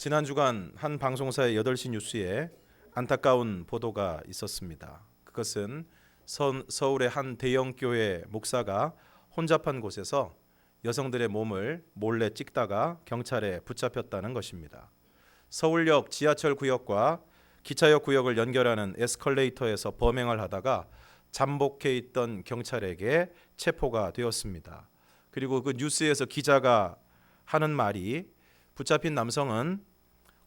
지난 주간 한 방송사의 8시 뉴스에 안타까운 보도가 있었습니다. 그것은 서울의 한 대형 교회 목사가 혼잡한 곳에서 여성들의 몸을 몰래 찍다가 경찰에 붙잡혔다는 것입니다. 서울역 지하철 구역과 기차역 구역을 연결하는 에스컬레이터에서 범행을 하다가 잠복해 있던 경찰에게 체포가 되었습니다. 그리고 그 뉴스에서 기자가 하는 말이 붙잡힌 남성은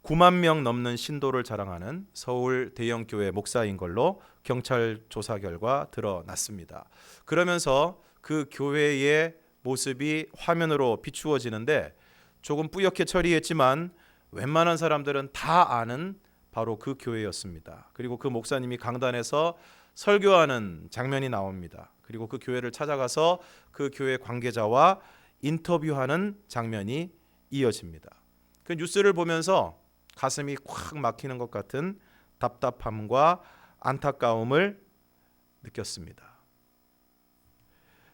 9만 명 넘는 신도를 자랑하는 서울 대형 교회 목사인 걸로 경찰 조사 결과 드러났습니다. 그러면서 그 교회의 모습이 화면으로 비추어지는데 조금 뿌옇게 처리했지만 웬만한 사람들은 다 아는 바로 그 교회였습니다. 그리고 그 목사님이 강단에서 설교하는 장면이 나옵니다. 그리고 그 교회를 찾아가서 그 교회 관계자와 인터뷰하는 장면이 이어집니다. 그 뉴스를 보면서 가슴이 콱 막히는 것 같은 답답함과 안타까움을 느꼈습니다.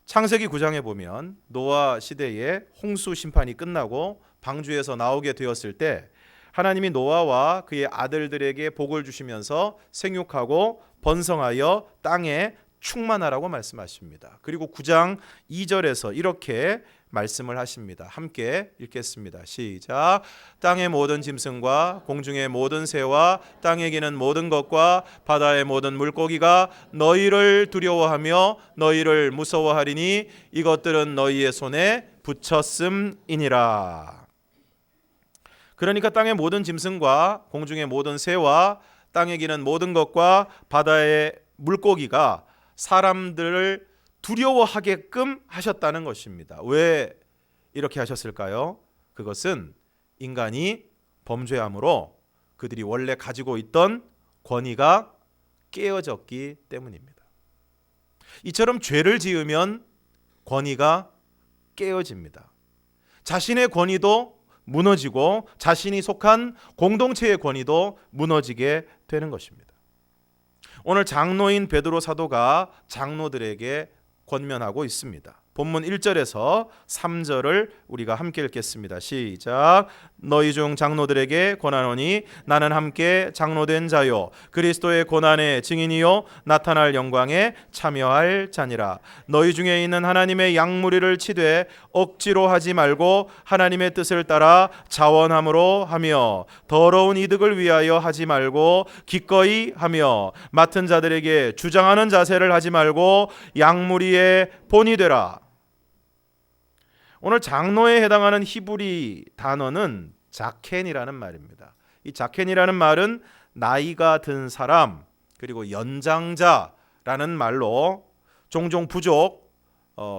창세기 9장에 보면 노아 시대에 홍수 심판이 끝나고 방주에서 나오게 되었을 때 하나님이 노아와 그의 아들들에게 복을 주시면서 생육하고 번성하여 땅에 충만하라고 말씀하십니다. 그리고 9장 2절에서 이렇게 말씀을 하십니다. 함께 읽겠습니다. 시작. 땅의 모든 짐승과 공중의 모든 새와 땅에 기는 모든 것과 바다의 모든 물고기가 너희를 두려워하며 너희를 무서워하리니 이것들은 너희의 손에 붙였음이니라. 그러니까 땅의 모든 짐승과 공중의 모든 새와 땅에 기는 모든 것과 바다의 물고기가 사람들을 두려워하게끔 하셨다는 것입니다. 왜 이렇게 하셨을까요? 그것은 인간이 범죄함으로 그들이 원래 가지고 있던 권위가 깨어졌기 때문입니다. 이처럼 죄를 지으면 권위가 깨어집니다. 자신의 권위도 무너지고 자신이 속한 공동체의 권위도 무너지게 되는 것입니다. 오늘 장로인 베드로 사도가 장로들에게 권면하고 있습니다. 본문 1절에서 3절을 우리가 함께 읽겠습니다. 시작. 너희 중 장로들에게 권하노니 나는 함께 장로된 자요 그리스도의 고난의 증인이요 나타날 영광에 참여할 자니라. 너희 중에 있는 하나님의 양무리를 치되 억지로 하지 말고 하나님의 뜻을 따라 자원함으로 하며 더러운 이득을 위하여 하지 말고 기꺼이 하며 맡은 자들에게 주장하는 자세를 하지 말고 양무리의 본이 되라. 오늘 장로에 해당하는 히브리 단어는 자켄이라는 말입니다. 이 자켄이라는 말은 나이가 든 사람 그리고 연장자라는 말로 종종 부족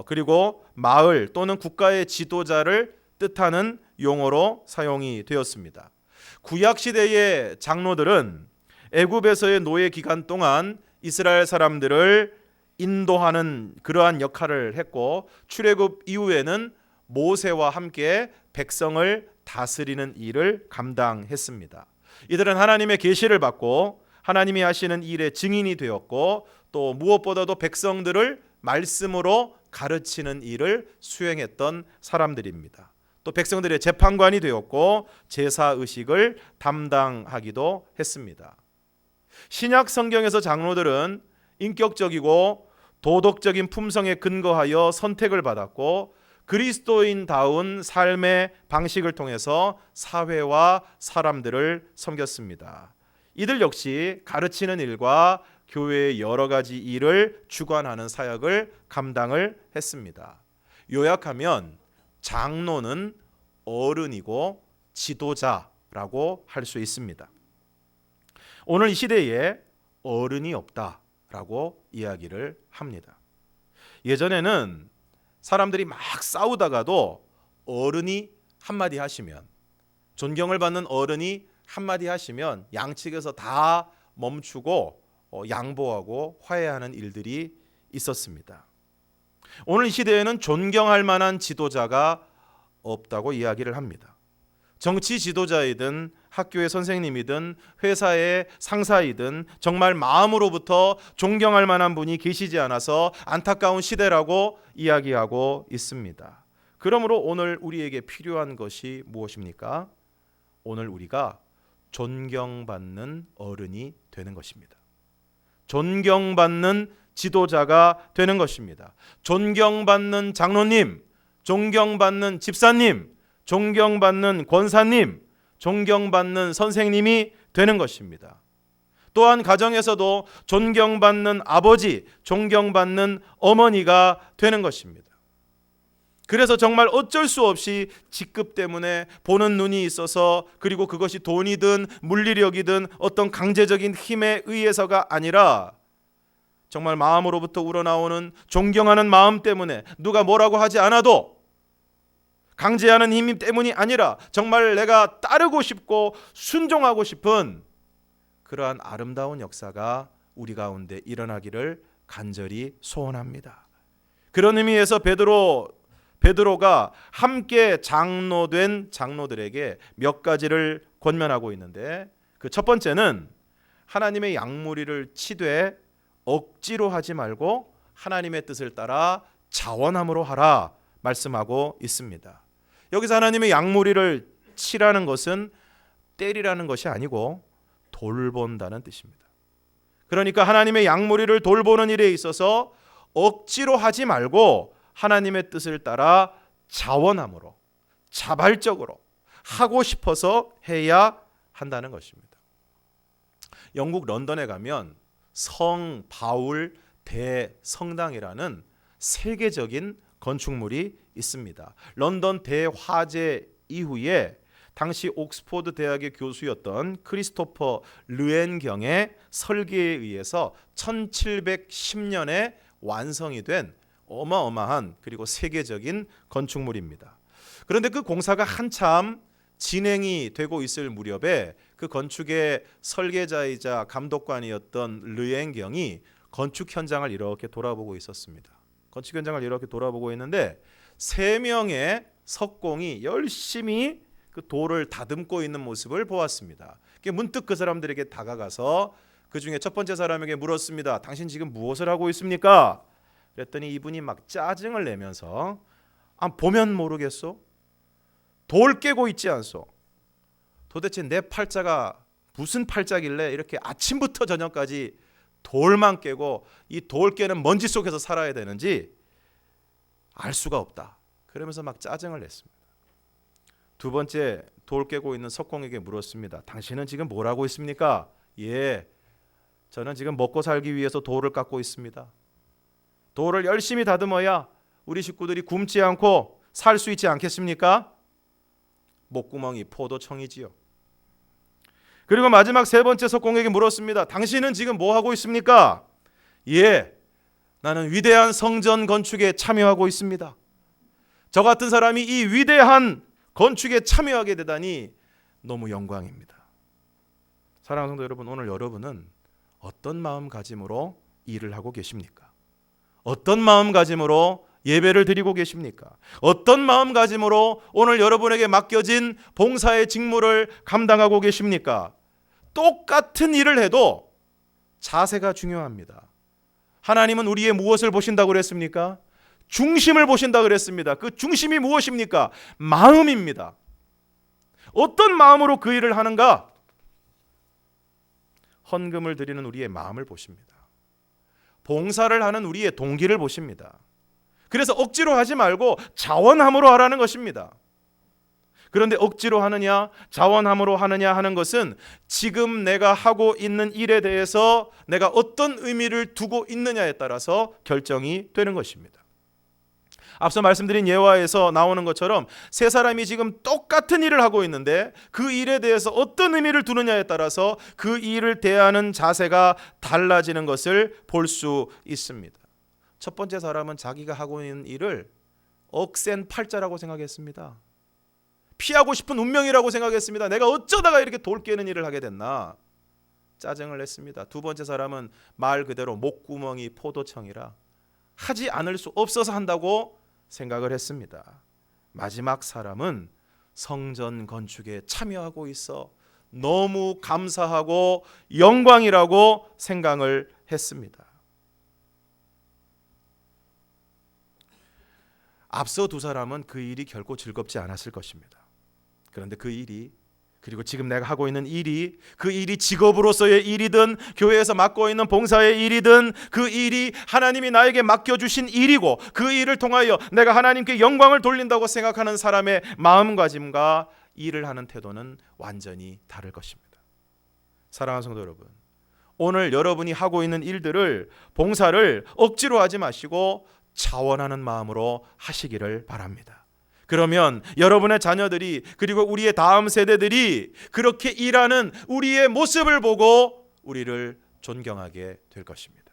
그리고 마을 또는 국가의 지도자를 뜻하는 용어로 사용이 되었습니다. 구약 시대의 장로들은 애굽에서의 노예 기간 동안 이스라엘 사람들을 인도하는 그러한 역할을 했고 출애굽 이후에는 모세와 함께 백성을 다스리는 일을 감당했습니다. 이들은 하나님의 계시를 받고 하나님이 하시는 일의 증인이 되었고 또 무엇보다도 백성들을 말씀으로 가르치는 일을 수행했던 사람들입니다. 또 백성들의 재판관이 되었고 제사 의식을 담당하기도 했습니다. 신약 성경에서 장로들은 인격적이고 도덕적인 품성에 근거하여 선택을 받았고 그리스도인다운 삶의 방식을 통해서 사회와 사람들을 섬겼습니다. 이들 역시 가르치는 일과 교회의 여러 가지 일을 주관하는 사역을 감당을 했습니다. 요약하면 장로는 어른이고 지도자라고 할 수 있습니다. 오늘 이 시대에 어른이 없다라고 이야기를 합니다. 예전에는 사람들이 막 싸우다가도 어른이 한마디 하시면 존경을 받는 어른이 한마디 하시면 양측에서 다 멈추고 양보하고 화해하는 일들이 있었습니다. 오늘 이 시대에는 존경할 만한 지도자가 없다고 이야기를 합니다. 정치 지도자이든 학교의 선생님이든 회사의 상사이든 정말 마음으로부터 존경할 만한 분이 계시지 않아서 안타까운 시대라고 이야기하고 있습니다. 그러므로 오늘 우리에게 필요한 것이 무엇입니까? 오늘 우리가 존경받는 어른이 되는 것입니다. 존경받는 지도자가 되는 것입니다. 존경받는 장로님, 존경받는 집사님, 존경받는 권사님, 존경받는 선생님이 되는 것입니다. 또한 가정에서도 존경받는 아버지, 존경받는 어머니가 되는 것입니다. 그래서 정말 어쩔 수 없이 직급 때문에 보는 눈이 있어서, 그리고 그것이 돈이든 물리력이든 어떤 강제적인 힘에 의해서가 아니라 정말 마음으로부터 우러나오는 존경하는 마음 때문에, 누가 뭐라고 하지 않아도 강제하는 힘 때문이 아니라 정말 내가 따르고 싶고 순종하고 싶은 그러한 아름다운 역사가 우리 가운데 일어나기를 간절히 소원합니다. 그런 의미에서 베드로가 함께 장로된 장로들에게 몇 가지를 권면하고 있는데, 그 첫 번째는 하나님의 양무리를 치되 억지로 하지 말고 하나님의 뜻을 따라 자원함으로 하라 말씀하고 있습니다. 여기서 하나님의 양무리를 치라는 것은 때리라는 것이 아니고 돌본다는 뜻입니다. 그러니까 하나님의 양무리를 돌보는 일에 있어서 억지로 하지 말고 하나님의 뜻을 따라 자원함으로, 자발적으로 하고 싶어서 해야 한다는 것입니다. 영국 런던에 가면 성 바울 대성당이라는 세계적인 건축물이 있습니다. 런던 대화재 이후에 당시 옥스퍼드 대학의 교수였던 크리스토퍼 르엔경의 설계에 의해서 1710년에 완성이 된 어마어마한 그리고 세계적인 건축물입니다. 그런데 그 공사가 한참 진행이 되고 있을 무렵에 그 건축의 설계자이자 감독관이었던 르엔경이 건축 현장을 이렇게 돌아보고 있었습니다. 건축 현장을 이렇게 돌아보고 있는데 3명의 석공이 열심히 그 돌을 다듬고 있는 모습을 보았습니다. 문득 그 사람들에게 다가가서 그 중에 첫 번째 사람에게 물었습니다. 당신 지금 무엇을 하고 있습니까? 그랬더니 이분이 막 짜증을 내면서 보면 모르겠소? 돌 깨고 있지 않소? 도대체 내 팔자가 무슨 팔자길래 이렇게 아침부터 저녁까지 돌만 깨고 이 돌 깨는 먼지 속에서 살아야 되는지 알 수가 없다. 그러면서 막 짜증을 냈습니다. 두 번째 돌 깨고 있는 석공에게 물었습니다. 당신은 지금 뭘 하고 있습니까? 예, 저는 지금 먹고 살기 위해서 돌을 깎고 있습니다. 돌을 열심히 다듬어야 우리 식구들이 굶지 않고 살 수 있지 않겠습니까? 목구멍이 포도청이지요. 그리고 마지막 세 번째 석공에게 물었습니다. 당신은 지금 뭐 하고 있습니까? 예, 나는 위대한 성전 건축에 참여하고 있습니다. 저 같은 사람이 이 위대한 건축에 참여하게 되다니 너무 영광입니다. 사랑하는 성도 여러분, 오늘 여러분은 어떤 마음가짐으로 일을 하고 계십니까? 어떤 마음가짐으로 예배를 드리고 계십니까? 어떤 마음가짐으로 오늘 여러분에게 맡겨진 봉사의 직무를 감당하고 계십니까? 똑같은 일을 해도 자세가 중요합니다. 하나님은 우리의 무엇을 보신다고 그랬습니까? 중심을 보신다고 그랬습니다. 그 중심이 무엇입니까? 마음입니다. 어떤 마음으로 그 일을 하는가? 헌금을 드리는 우리의 마음을 보십니다. 봉사를 하는 우리의 동기를 보십니다. 그래서 억지로 하지 말고 자원함으로 하라는 것입니다. 그런데 억지로 하느냐, 자원함으로 하느냐 하는 것은 지금 내가 하고 있는 일에 대해서 내가 어떤 의미를 두고 있느냐에 따라서 결정이 되는 것입니다. 앞서 말씀드린 예화에서 나오는 것처럼 세 사람이 지금 똑같은 일을 하고 있는데 그 일에 대해서 어떤 의미를 두느냐에 따라서 그 일을 대하는 자세가 달라지는 것을 볼 수 있습니다. 첫 번째 사람은 자기가 하고 있는 일을 억센 팔자라고 생각했습니다. 피하고 싶은 운명이라고 생각했습니다. 내가 어쩌다가 이렇게 돌 깨는 일을 하게 됐나? 짜증을 냈습니다. 두 번째 사람은 말 그대로 목구멍이 포도청이라 하지 않을 수 없어서 한다고 생각을 했습니다. 마지막 사람은 성전 건축에 참여하고 있어 너무 감사하고 영광이라고 생각을 했습니다. 앞서 두 사람은 그 일이 결코 즐겁지 않았을 것입니다. 그런데 그 일이 그리고 지금 내가 하고 있는 일이, 그 일이 직업으로서의 일이든 교회에서 맡고 있는 봉사의 일이든 그 일이 하나님이 나에게 맡겨주신 일이고 그 일을 통하여 내가 하나님께 영광을 돌린다고 생각하는 사람의 마음가짐과 일을 하는 태도는 완전히 다를 것입니다. 사랑하는 성도 여러분, 오늘 여러분이 하고 있는 일들을, 봉사를 억지로 하지 마시고 자원하는 마음으로 하시기를 바랍니다. 그러면 여러분의 자녀들이, 그리고 우리의 다음 세대들이 그렇게 일하는 우리의 모습을 보고 우리를 존경하게 될 것입니다.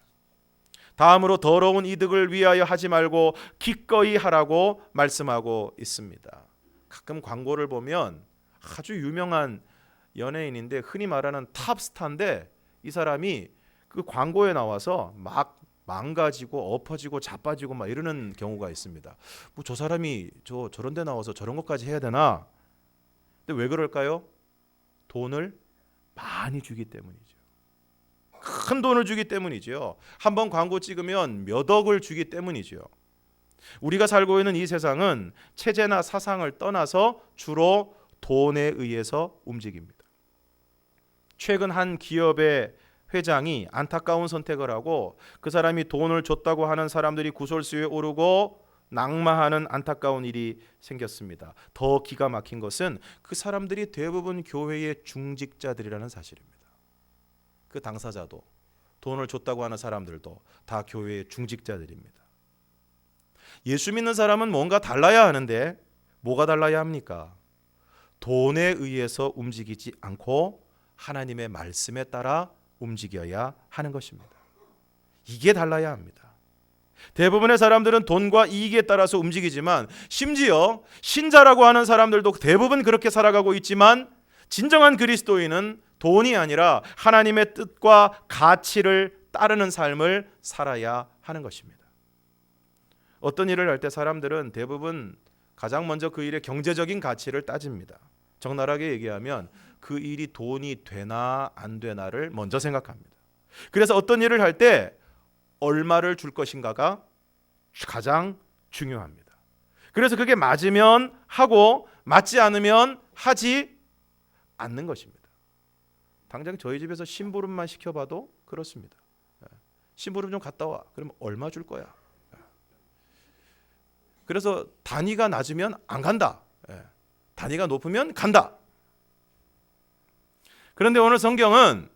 다음으로 더러운 이득을 위하여 하지 말고 기꺼이 하라고 말씀하고 있습니다. 가끔 광고를 보면 아주 유명한 연예인인데, 흔히 말하는 탑스타인데, 이 사람이 그 광고에 나와서 막 망가지고 엎어지고 자빠지고 막 이러는 경우가 있습니다. 뭐 저 사람이 저런 데 나와서 저런 것까지 해야 되나? 근데 왜 그럴까요? 돈을 많이 주기 때문이죠. 큰 돈을 주기 때문이죠. 한번 광고 찍으면 몇 억을 주기 때문이죠. 우리가 살고 있는 이 세상은 체제나 사상을 떠나서 주로 돈에 의해서 움직입니다. 최근 한 기업의 회장이 안타까운 선택을 하고 그 사람이 돈을 줬다고 하는 사람들이 구설수에 오르고 낙마하는 안타까운 일이 생겼습니다. 더 기가 막힌 것은 그 사람들이 대부분 교회의 중직자들이라는 사실입니다. 그 당사자도, 돈을 줬다고 하는 사람들도 다 교회의 중직자들입니다. 예수 믿는 사람은 뭔가 달라야 하는데 뭐가 달라야 합니까? 돈에 의해서 움직이지 않고 하나님의 말씀에 따라 움직여야 하는 것입니다. 이게 달라야 합니다. 대부분의 사람들은 돈과 이익에 따라서 움직이지만, 심지어 신자라고 하는 사람들도 대부분 그렇게 살아가고 있지만, 진정한 그리스도인은 돈이 아니라 하나님의 뜻과 가치를 따르는 삶을 살아야 하는 것입니다. 어떤 일을 할 때 사람들은 대부분 가장 먼저 그 일의 경제적인 가치를 따집니다. 적나라하게 얘기하면 그 일이 돈이 되나 안 되나를 먼저 생각합니다. 그래서 어떤 일을 할 때 얼마를 줄 것인가가 가장 중요합니다. 그래서 그게 맞으면 하고 맞지 않으면 하지 않는 것입니다. 당장 저희 집에서 심부름만 시켜봐도 그렇습니다. 심부름 좀 갔다 와. 그러면 얼마 줄 거야? 그래서 단위가 낮으면 안 간다. 단위가 높으면 간다. 그런데 오늘 성경은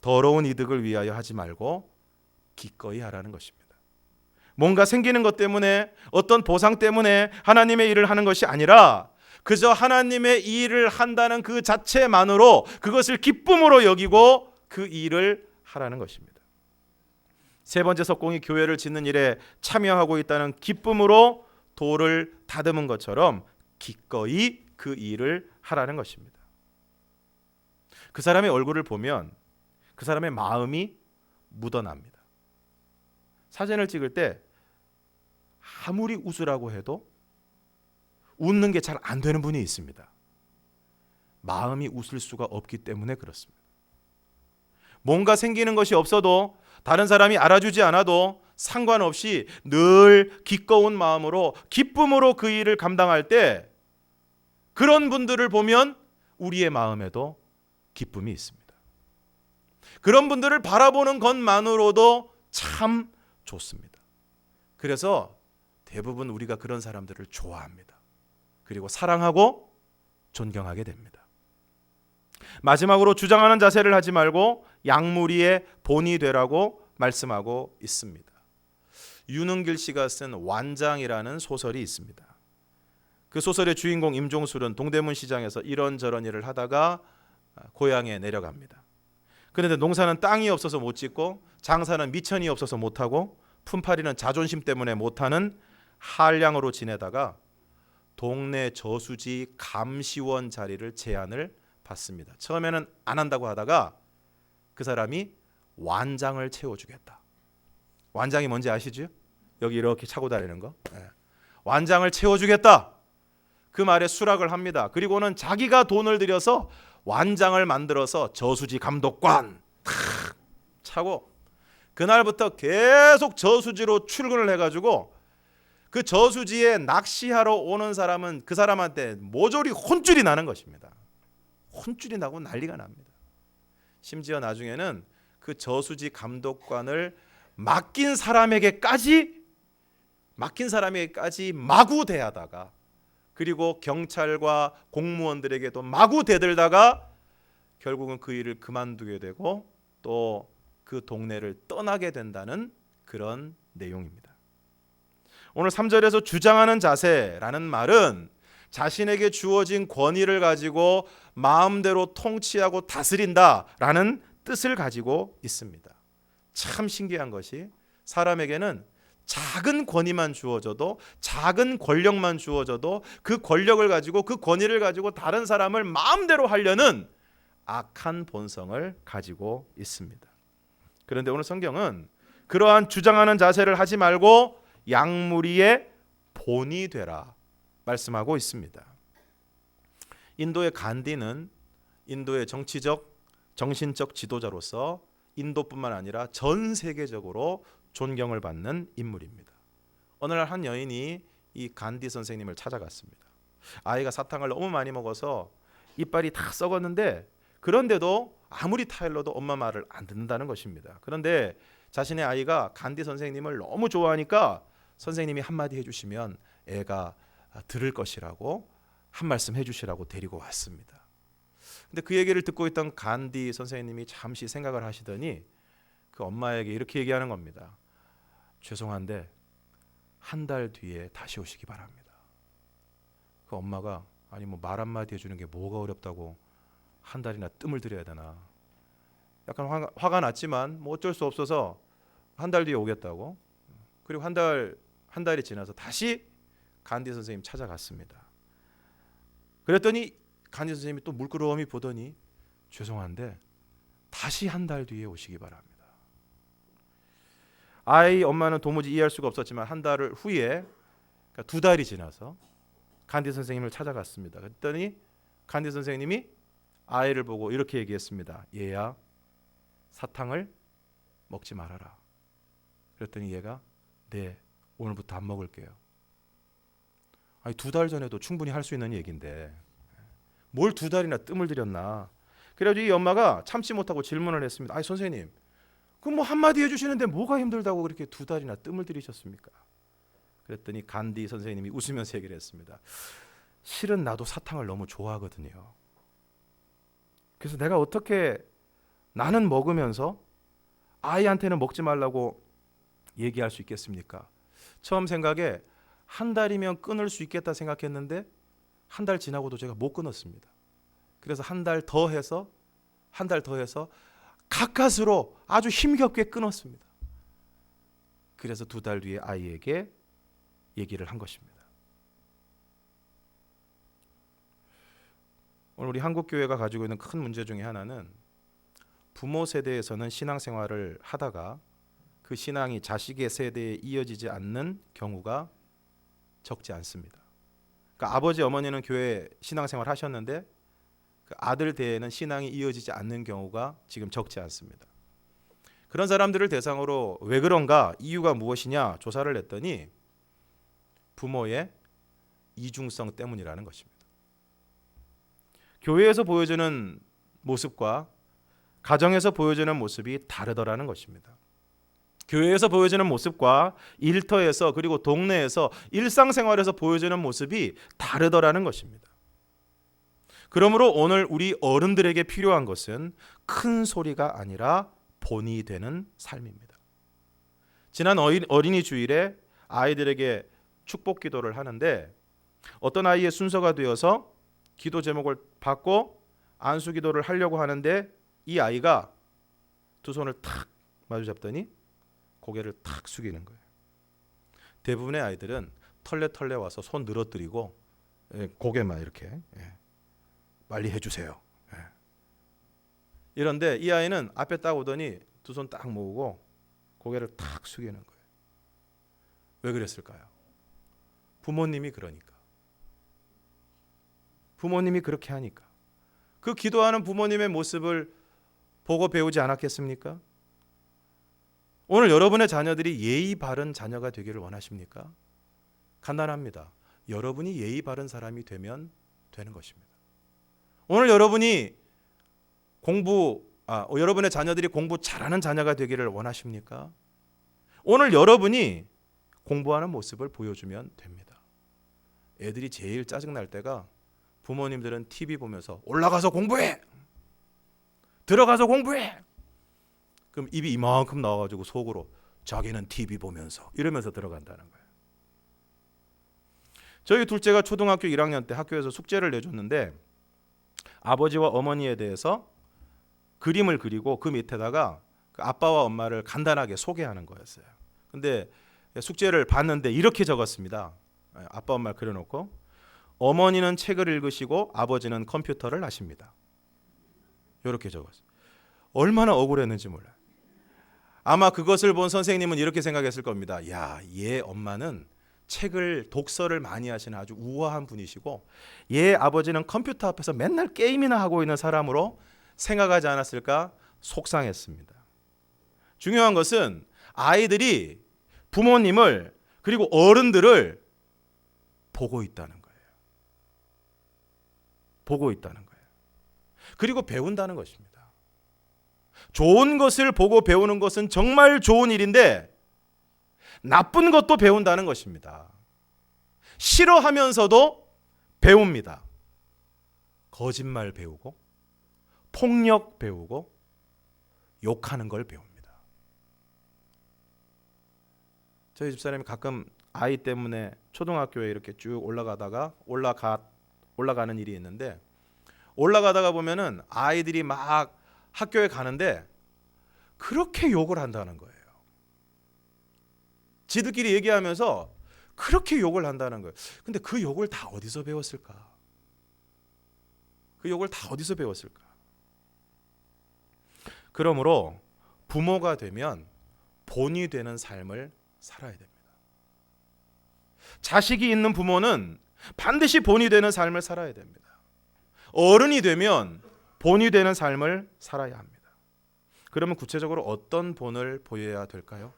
더러운 이득을 위하여 하지 말고 기꺼이 하라는 것입니다. 뭔가 생기는 것 때문에, 어떤 보상 때문에 하나님의 일을 하는 것이 아니라 그저 하나님의 일을 한다는 그 자체만으로 그것을 기쁨으로 여기고 그 일을 하라는 것입니다. 세 번째 석공이 교회를 짓는 일에 참여하고 있다는 기쁨으로 돌을 다듬은 것처럼 기꺼이 그 일을 하라는 것입니다. 그 사람의 얼굴을 보면 그 사람의 마음이 묻어납니다. 사진을 찍을 때 아무리 웃으라고 해도 웃는 게 잘 안 되는 분이 있습니다. 마음이 웃을 수가 없기 때문에 그렇습니다. 뭔가 생기는 것이 없어도, 다른 사람이 알아주지 않아도 상관없이 늘 기꺼운 마음으로, 기쁨으로 그 일을 감당할 때, 그런 분들을 보면 우리의 마음에도 기쁨이 있습니다. 그런 분들을 바라보는 것만으로도 참 좋습니다. 그래서 대부분 우리가 그런 사람들을 좋아합니다. 그리고 사랑하고 존경하게 됩니다. 마지막으로 주장하는 자세를 하지 말고 양무리의 본이 되라고 말씀하고 있습니다. 윤은길 씨가 쓴 완장이라는 소설이 있습니다. 그 소설의 주인공 임종술은 동대문 시장에서 이런저런 일을 하다가 고향에 내려갑니다. 그런데 농사는 땅이 없어서 못 짓고, 장사는 미천이 없어서 못하고, 품팔이는 자존심 때문에 못하는 한량으로 지내다가 동네 저수지 감시원 자리를 제안을 받습니다. 처음에는 안 한다고 하다가 그 사람이 완장을 채워주겠다. 완장이 뭔지 아시죠? 여기 이렇게 차고 다니는 거. 완장을 채워주겠다. 그 말에 수락을 합니다. 그리고는 자기가 돈을 들여서 완장을 만들어서 저수지 감독관 차고, 그날부터 계속 저수지로 출근을 해가지고 그 저수지에 낚시하러 오는 사람은 그 사람한테 모조리 혼쭐이 나는 것입니다. 혼쭐이 나고 난리가 납니다. 심지어 나중에는 그 저수지 감독관을 맡긴 사람에게까지 마구 대하다가, 그리고 경찰과 공무원들에게도 마구 대들다가 결국은 그 일을 그만두게 되고 또 그 동네를 떠나게 된다는 그런 내용입니다. 오늘 3절에서 주장하는 자세라는 말은 자신에게 주어진 권위를 가지고 마음대로 통치하고 다스린다라는 뜻을 가지고 있습니다. 참 신기한 것이, 사람에게는 작은 권위만 주어져도, 작은 권력만 주어져도 그 권력을 가지고, 그 권위를 가지고 다른 사람을 마음대로 하려는 악한 본성을 가지고 있습니다. 그런데 오늘 성경은 그러한 주장하는 자세를 하지 말고 양무리의 본이 되라 말씀하고 있습니다. 인도의 간디는 인도의 정치적, 정신적 지도자로서 인도뿐만 아니라 전 세계적으로 존경을 받는 인물입니다. 어느 날 한 여인이 이 간디 선생님을 찾아갔습니다. 아이가 사탕을 너무 많이 먹어서 이빨이 다 썩었는데, 그런데도 아무리 타일러도 엄마 말을 안 듣는다는 것입니다. 그런데 자신의 아이가 간디 선생님을 너무 좋아하니까 선생님이 한마디 해주시면 애가 들을 것이라고 한 말씀 해주시라고 데리고 왔습니다. 근데 그 얘기를 듣고 있던 간디 선생님이 잠시 생각을 하시더니 그 엄마에게 이렇게 얘기하는 겁니다. 죄송한데 한 달 뒤에 다시 오시기 바랍니다. 그 엄마가 아니 뭐 말 한마디 해주는 게 뭐가 어렵다고 한 달이나 뜸을 들여야 되나. 약간 화가 났지만 뭐 어쩔 수 없어서 한 달 뒤에 오겠다고. 그리고 한 달이 지나서 다시 간디 선생님 찾아갔습니다. 그랬더니 간디 선생님이 또 물끄러미 보더니 죄송한데 다시 한 달 뒤에 오시기 바랍니다. 아이 엄마는 도무지 이해할 수가 없었지만 한 달 후에, 그러니까 2달이 지나서 간디 선생님을 찾아갔습니다. 그랬더니 간디 선생님이 아이를 보고 이렇게 얘기했습니다. 얘야, 사탕을 먹지 말아라. 그랬더니 얘가 네, 오늘부터 안 먹을게요. 아니 2달 전에도 충분히 할 수 있는 얘기인데 뭘 2달이나 뜸을 들였나. 그래가지고 이 엄마가 참지 못하고 질문을 했습니다. 아니 선생님, 그럼 뭐 한마디 해주시는데 뭐가 힘들다고 그렇게 2달이나 뜸을 들이셨습니까? 그랬더니 간디 선생님이 웃으면서 얘기를 했습니다. 실은 나도 사탕을 너무 좋아하거든요. 그래서 내가 어떻게 나는 먹으면서 아이한테는 먹지 말라고 얘기할 수 있겠습니까? 처음 생각에 한 달이면 끊을 수 있겠다 생각했는데 한 달 지나고도 제가 못 끊었습니다. 그래서 한 달 더 해서 가까스로 아주 힘겹게 끊었습니다. 그래서 2달 뒤에 아이에게 얘기를 한 것입니다. 오늘 우리 한국교회가 가지고 있는 큰 문제 중에 하나는 부모 세대에서는 신앙생활을 하다가 그 신앙이 자식의 세대에 이어지지 않는 경우가 적지 않습니다. 그러니까 아버지 어머니는 교회 신앙생활 하셨는데 그 아들 대에는 신앙이 이어지지 않는 경우가 지금 적지 않습니다. 그런 사람들을 대상으로 왜 그런가, 이유가 무엇이냐 조사를 했더니 부모의 이중성 때문이라는 것입니다. 교회에서 보여주는 모습과 가정에서 보여주는 모습이 다르더라는 것입니다. 교회에서 보여주는 모습과 일터에서 그리고 동네에서 일상생활에서 보여주는 모습이 다르더라는 것입니다. 그러므로 오늘 우리 어른들에게 필요한 것은 큰 소리가 아니라 본이 되는 삶입니다. 지난 어린이 주일에 아이들에게 축복 기도를 하는데 어떤 아이의 순서가 되어서 기도 제목을 받고 안수 기도를 하려고 하는데 이 아이가 두 손을 탁 마주 잡더니 고개를 탁 숙이는 거예요. 대부분의 아이들은 털레 와서 손 늘어뜨리고 고개만 이렇게 빨리 해주세요. 이런데 이 아이는 앞에 딱 오더니 두 손 딱 모으고 고개를 탁 숙이는 거예요. 왜 그랬을까요? 부모님이 그러니까. 부모님이 그렇게 하니까. 그 기도하는 부모님의 모습을 보고 배우지 않았겠습니까? 오늘 여러분의 자녀들이 예의 바른 자녀가 되기를 원하십니까? 간단합니다. 여러분이 예의 바른 사람이 되면 되는 것입니다. 오늘 여러분의 자녀들이 공부 잘하는 자녀가 되기를 원하십니까? 오늘 여러분이 공부하는 모습을 보여주면 됩니다. 애들이 제일 짜증날 때가 부모님들은 TV 보면서 올라가서 공부해! 들어가서 공부해! 그럼 입이 이만큼 나와가지고 속으로 자기는 TV 보면서 이러면서 들어간다는 거예요. 저희 둘째가 초등학교 1학년 때 학교에서 숙제를 내줬는데 아버지와 어머니에 대해서 그림을 그리고 그 밑에다가 그 아빠와 엄마를 간단하게 소개하는 거였어요. 근데 숙제를 봤는데 이렇게 적었습니다. 아빠 엄마를 그려놓고 어머니는 책을 읽으시고 아버지는 컴퓨터를 하십니다. 이렇게 적었어요. 얼마나 억울했는지 몰라요. 아마 그것을 본 선생님은 이렇게 생각했을 겁니다. 야, 얘 엄마는 독서를 많이 하시는 아주 우아한 분이시고 얘 아버지는 컴퓨터 앞에서 맨날 게임이나 하고 있는 사람으로 생각하지 않았을까 속상했습니다. 중요한 것은 아이들이 부모님을 그리고 어른들을 보고 있다는 거예요. 보고 있다는 거예요. 그리고 배운다는 것입니다. 좋은 것을 보고 배우는 것은 정말 좋은 일인데 나쁜 것도 배운다는 것입니다. 싫어하면서도 배웁니다. 거짓말 배우고 폭력 배우고 욕하는 걸 배웁니다. 저희 집사람이 가끔 아이 때문에 초등학교에 이렇게 쭉 올라가는 일이 있는데 올라가다가 보면은 아이들이 막 학교에 가는데 그렇게 욕을 한다는 거예요. 지들끼리 얘기하면서 그렇게 욕을 한다는 거예요. 근데 그 욕을 다 어디서 배웠을까? 그 욕을 다 어디서 배웠을까? 그러므로 부모가 되면 본이 되는 삶을 살아야 됩니다. 자식이 있는 부모는 반드시 본이 되는 삶을 살아야 됩니다. 어른이 되면 본이 되는 삶을 살아야 합니다. 그러면 구체적으로 어떤 본을 보여야 될까요?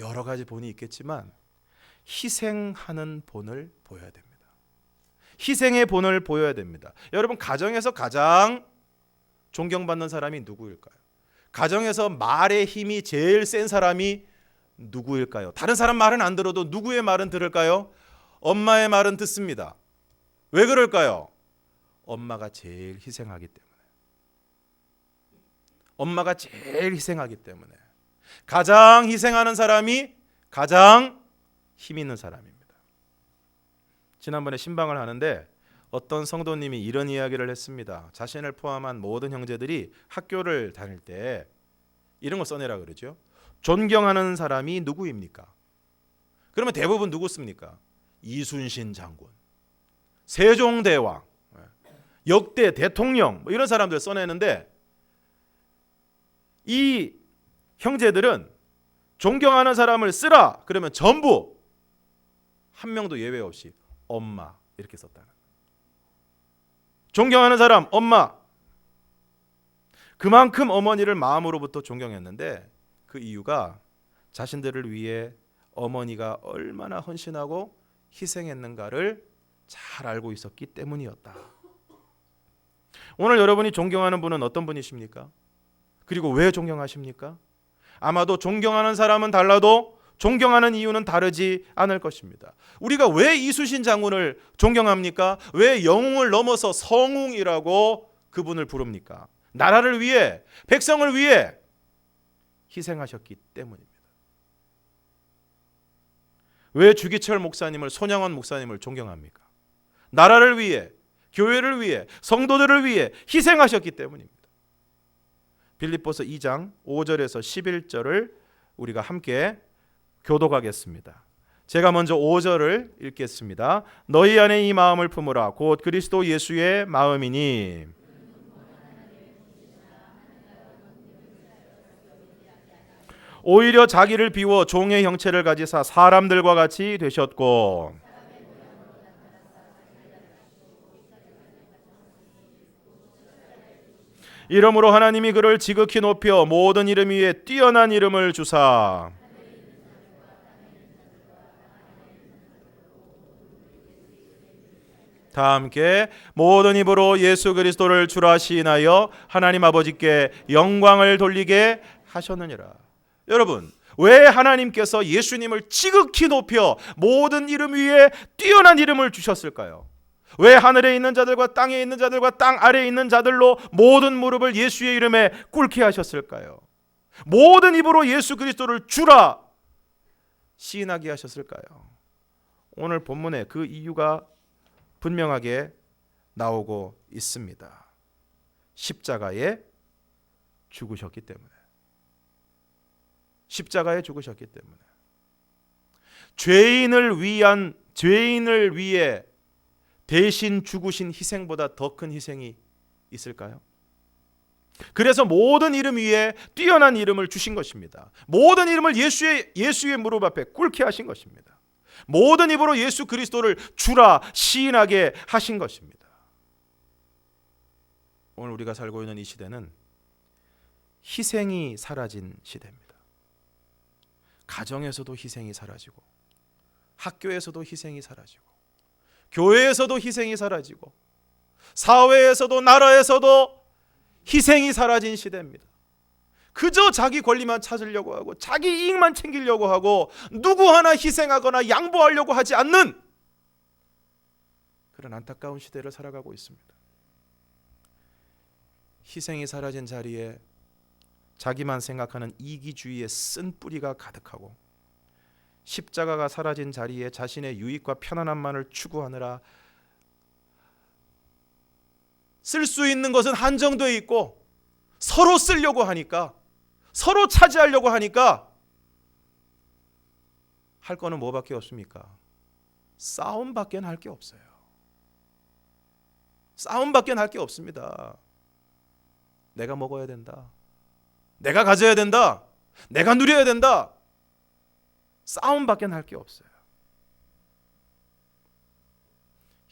여러 가지 본이 있겠지만 희생하는 본을 보여야 됩니다. 희생의 본을 보여야 됩니다. 여러분, 가정에서 가장 존경받는 사람이 누구일까요? 가정에서 말의 힘이 제일 센 사람이 누구일까요? 다른 사람 말은 안 들어도 누구의 말은 들을까요? 엄마의 말은 듣습니다. 왜 그럴까요? 엄마가 제일 희생하기 때문에. 엄마가 제일 희생하기 때문에. 가장 희생하는 사람이 가장 힘 있는 사람입니다. 지난번에 신방을 하는데 어떤 성도님이 이런 이야기를 했습니다. 자신을 포함한 모든 형제들이 학교를 다닐 때 이런 거 써내라 그러죠. 존경하는 사람이 누구입니까? 그러면 대부분 누구 씁니까? 이순신 장군, 세종대왕, 역대 대통령 이런 사람들 써내는데 이 형제들은 존경하는 사람을 쓰라 그러면 전부 한 명도 예외 없이 엄마 이렇게 썼다는 거예요. 존경하는 사람 엄마. 그만큼 어머니를 마음으로부터 존경했는데 그 이유가 자신들을 위해 어머니가 얼마나 헌신하고 희생했는가를 잘 알고 있었기 때문이었다. 오늘 여러분이 존경하는 분은 어떤 분이십니까? 그리고 왜 존경하십니까? 아마도 존경하는 사람은 달라도 존경하는 이유는 다르지 않을 것입니다. 우리가 왜 이순신 장군을 존경합니까? 왜 영웅을 넘어서 성웅이라고 그분을 부릅니까? 나라를 위해, 백성을 위해 희생하셨기 때문입니다. 왜 주기철 목사님을, 손양원 목사님을 존경합니까? 나라를 위해, 교회를 위해, 성도들을 위해 희생하셨기 때문입니다. 빌립보서 2장 5절에서 11절을 우리가 함께 교독하겠습니다. 제가 먼저 5절을 읽겠습니다. 너희 안에 이 마음을 품으라. 곧 그리스도 예수의 마음이니 오히려 자기를 비워 종의 형체를 가지사 사람들과 같이 되셨고 이러므로 하나님이 그를 지극히 높여 모든 이름 위에 뛰어난 이름을 주사 다 함께 모든 입으로 예수 그리스도를 주라 시인하여 하나님 아버지께 영광을 돌리게 하셨느니라. 여러분, 왜 하나님께서 예수님을 지극히 높여 모든 이름 위에 뛰어난 이름을 주셨을까요? 왜 하늘에 있는 자들과 땅에 있는 자들과 땅 아래에 있는 자들로 모든 무릎을 예수의 이름에 꿇게 하셨을까요? 모든 입으로 예수 그리스도를 주라 시인하게 하셨을까요? 오늘 본문에 그 이유가 분명하게 나오고 있습니다. 십자가에 죽으셨기 때문에. 십자가에 죽으셨기 때문에. 죄인을 위해 대신 죽으신 희생보다 더 큰 희생이 있을까요? 그래서 모든 이름 위에 뛰어난 이름을 주신 것입니다. 모든 이름을 예수의 무릎 앞에 꿇게 하신 것입니다. 모든 입으로 예수 그리스도를 주라 시인하게 하신 것입니다. 오늘 우리가 살고 있는 이 시대는 희생이 사라진 시대입니다. 가정에서도 희생이 사라지고, 학교에서도 희생이 사라지고, 교회에서도 희생이 사라지고, 사회에서도 나라에서도 희생이 사라진 시대입니다. 그저 자기 권리만 찾으려고 하고 자기 이익만 챙기려고 하고 누구 하나 희생하거나 양보하려고 하지 않는 그런 안타까운 시대를 살아가고 있습니다. 희생이 사라진 자리에 자기만 생각하는 이기주의의 쓴 뿌리가 가득하고, 십자가가 사라진 자리에 자신의 유익과 편안함만을 추구하느라 쓸 수 있는 것은 한정되어 있고, 서로 쓰려고 하니까, 서로 차지하려고 하니까 할 거는 뭐밖에 없습니까? 싸움밖에 할 게 없어요. 싸움밖에 할 게 없습니다. 내가 먹어야 된다, 내가 가져야 된다, 내가 누려야 된다. 싸움밖에 할 게 없어요.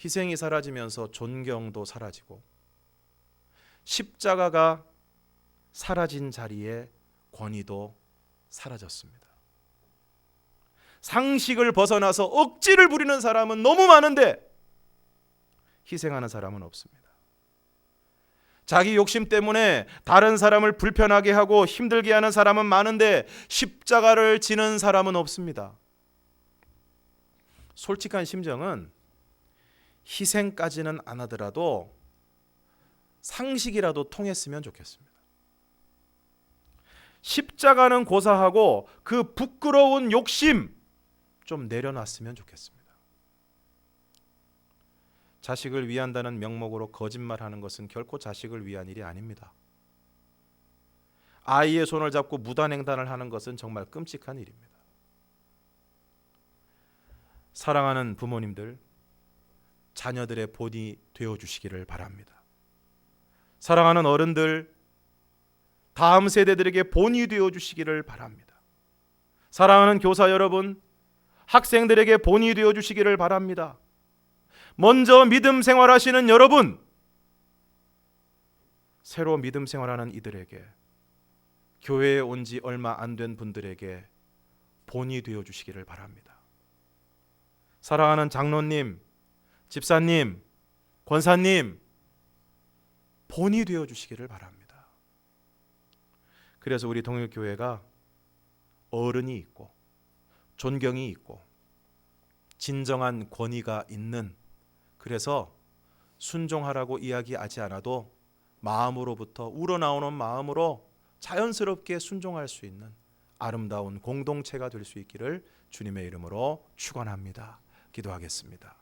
희생이 사라지면서 존경도 사라지고, 십자가가 사라진 자리에 권위도 사라졌습니다. 상식을 벗어나서 억지를 부리는 사람은 너무 많은데 희생하는 사람은 없습니다. 자기 욕심 때문에 다른 사람을 불편하게 하고 힘들게 하는 사람은 많은데 십자가를 지는 사람은 없습니다. 솔직한 심정은 희생까지는 안 하더라도 상식이라도 통했으면 좋겠습니다. 십자가는 고사하고 그 부끄러운 욕심 좀 내려놨으면 좋겠습니다. 자식을 위한다는 명목으로 거짓말하는 것은 결코 자식을 위한 일이 아닙니다. 아이의 손을 잡고 무단횡단을 하는 것은 정말 끔찍한 일입니다. 사랑하는 부모님들, 자녀들의 본이 되어주시기를 바랍니다. 사랑하는 어른들, 다음 세대들에게 본이 되어주시기를 바랍니다. 사랑하는 교사 여러분, 학생들에게 본이 되어주시기를 바랍니다. 먼저 믿음 생활하시는 여러분, 새로 믿음 생활하는 이들에게, 교회에 온 지 얼마 안 된 분들에게 본이 되어주시기를 바랍니다. 사랑하는 장로님, 집사님, 권사님, 본이 되어주시기를 바랍니다. 그래서 우리 동일교회가 어른이 있고 존경이 있고 진정한 권위가 있는, 그래서 순종하라고 이야기하지 않아도 마음으로부터 우러나오는 마음으로 자연스럽게 순종할 수 있는 아름다운 공동체가 될 수 있기를 주님의 이름으로 축원합니다. 기도하겠습니다.